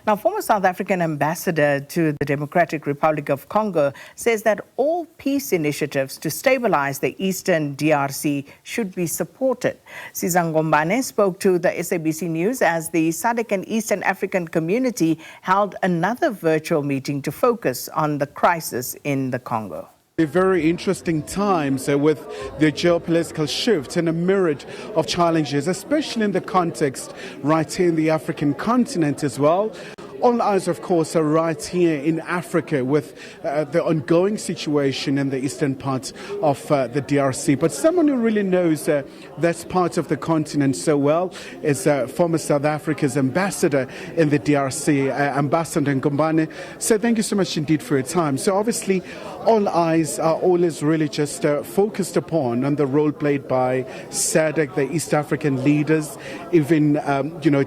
Now, former South African ambassador to the Democratic Republic of Congo says that all peace initiatives to stabilize the Eastern DRC should be supported. Sisa Ngombane spoke to the SABC News as the SADC and Eastern African community held another virtual meeting to focus on the crisis in the Congo. Very interesting times with the geopolitical shift and a myriad of challenges, especially in the context right here in the African continent as well. All eyes, of course, are right here in Africa with the ongoing situation in the eastern part of the DRC. But someone who really knows that part of the continent so well is former South Africa's ambassador in the DRC, Ambassador Ngombane. So thank you so much indeed for your time. So obviously, all eyes are always really just focused upon the role played by SADC, the East African leaders. Even,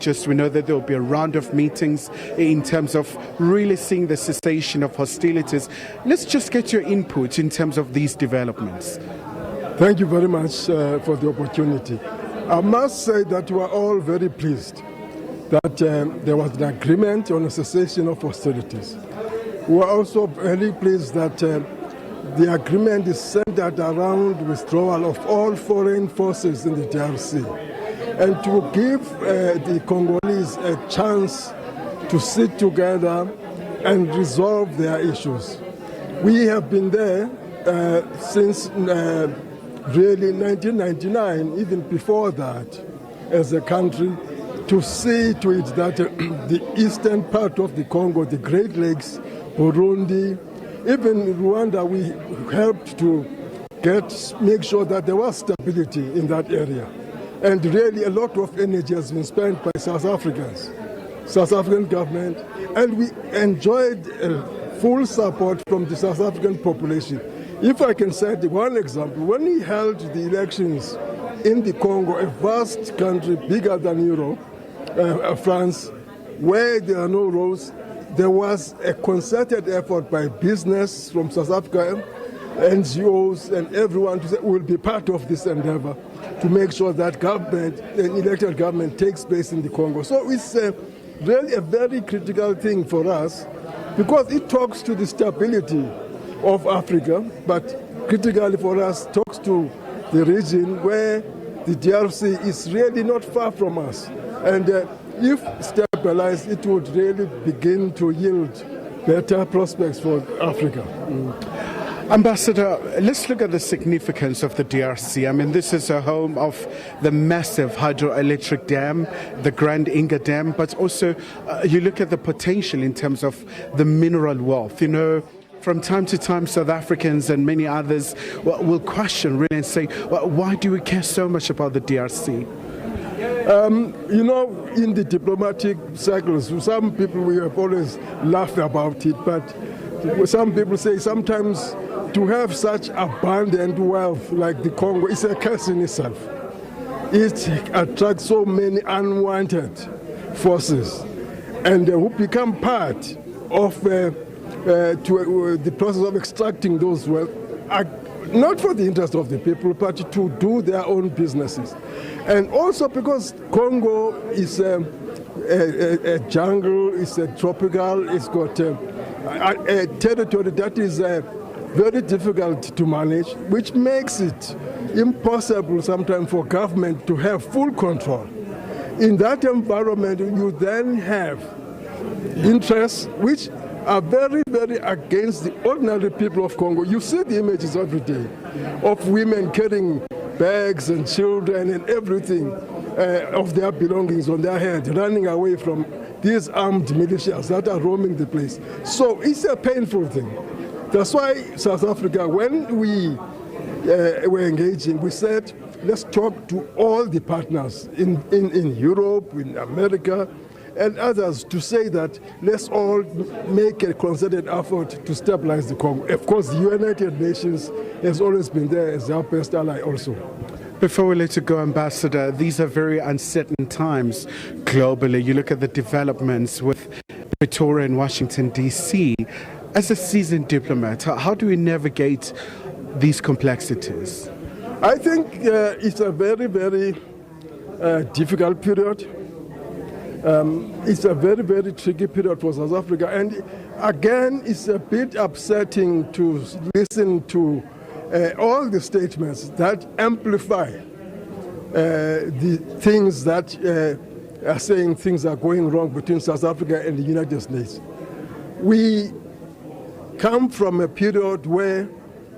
just we know that there will be a round of meetings in terms of really seeing the cessation of hostilities. Let's just get your input in terms of these developments. Thank you very much for the opportunity. I must say that we are all very pleased that there was an agreement on a cessation of hostilities. We are also very pleased that the agreement is centered around withdrawal of all foreign forces in the DRC and to give the Congolese a chance to sit together and resolve their issues. We have been there since really 1999, even before that, as a country, to see to it that the eastern part of the Congo, the Great Lakes, Burundi, even Rwanda, we helped to make sure that there was stability in that area. And really a lot of energy has been spent by South African government, and we enjoyed full support from the South African population. If I can cite one example, when he held the elections in the Congo, a vast country bigger than Europe, France, where there are no roads, there was a concerted effort by business from South Africa, NGOs, and everyone to say we'll be part of this endeavor to make sure that government, an elected government, takes place in the Congo. So it's really a very critical thing for us because it talks to the stability of Africa, but critically for us, talks to the region where the DRC is really not far from us. And if stabilized, it would really begin to yield better prospects for Africa. Ambassador, let's look at the significance of the DRC. I mean, this is a home of the massive hydroelectric dam, the Grand Inga Dam, but also you look at the potential in terms of the mineral wealth. You know, from time to time, South Africans and many others will question really and say, well, why do we care so much about the DRC? In the diplomatic circles, some people, we have always laughed about it, but some people say sometimes to have such abundant wealth like the Congo is a curse in itself. It attracts so many unwanted forces and who become part of the process of extracting those wealth, not for the interest of the people, but to do their own businesses. And also because Congo is a jungle, it's a tropical, it's got a territory that is very difficult to manage, which makes it impossible sometimes for government to have full control. In that environment, you then have interests which are very, very against the ordinary people of Congo. You see the images every day of women carrying bags and children and everything of their belongings on their head, running away from these armed militias that are roaming the place. So it's a painful thing. That's why South Africa, when we were engaging, we said, let's talk to all the partners in Europe, in America, and others to say that let's all make a concerted effort to stabilize the Congo. Of course, the United Nations has always been there as our best ally also. Before we let you go, Ambassador, these are very uncertain times globally. You look at the developments with Pretoria and Washington, D.C. As a seasoned diplomat, how do we navigate these complexities? I think it's a very, very difficult period. It's a very, very tricky period for South Africa. And again, it's a bit upsetting to listen to all the statements that amplify the things that are saying things are going wrong between South Africa and the United States. We come from a period where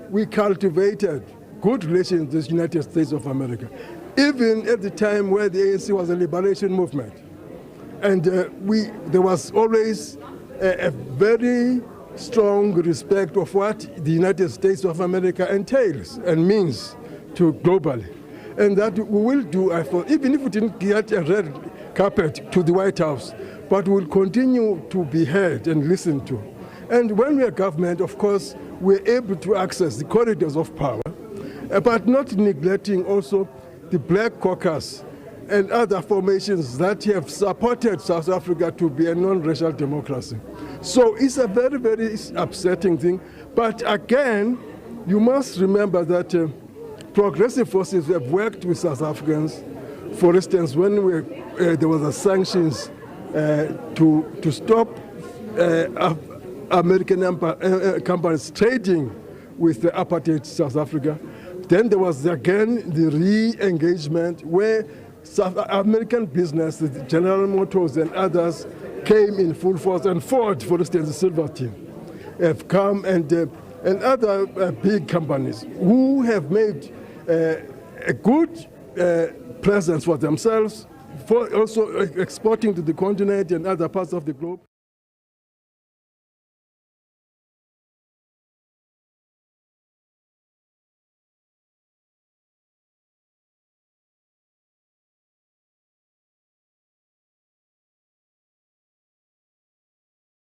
we cultivated good relations with the United States of America, even at the time where the ANC was a liberation movement. And there was always a very strong respect of what the United States of America entails and means to globally. And that we will do, I thought, even if we didn't get a red carpet to the White House, but we'll continue to be heard and listened to. And when we are government, of course, we're able to access the corridors of power, but not neglecting also the Black Caucus and other formations that have supported South Africa to be a non-racial democracy. So it's a very, very upsetting thing. But again, you must remember that progressive forces have worked with South Africans. For instance, when there was a sanctions to stop American companies trading with the apartheid South Africa, then there was again the re-engagement where South American business, General Motors and others, came in full force, and Ford, for instance, the silver team, have come, and other big companies who have made a good presence for themselves, for also exporting to the continent and other parts of the globe.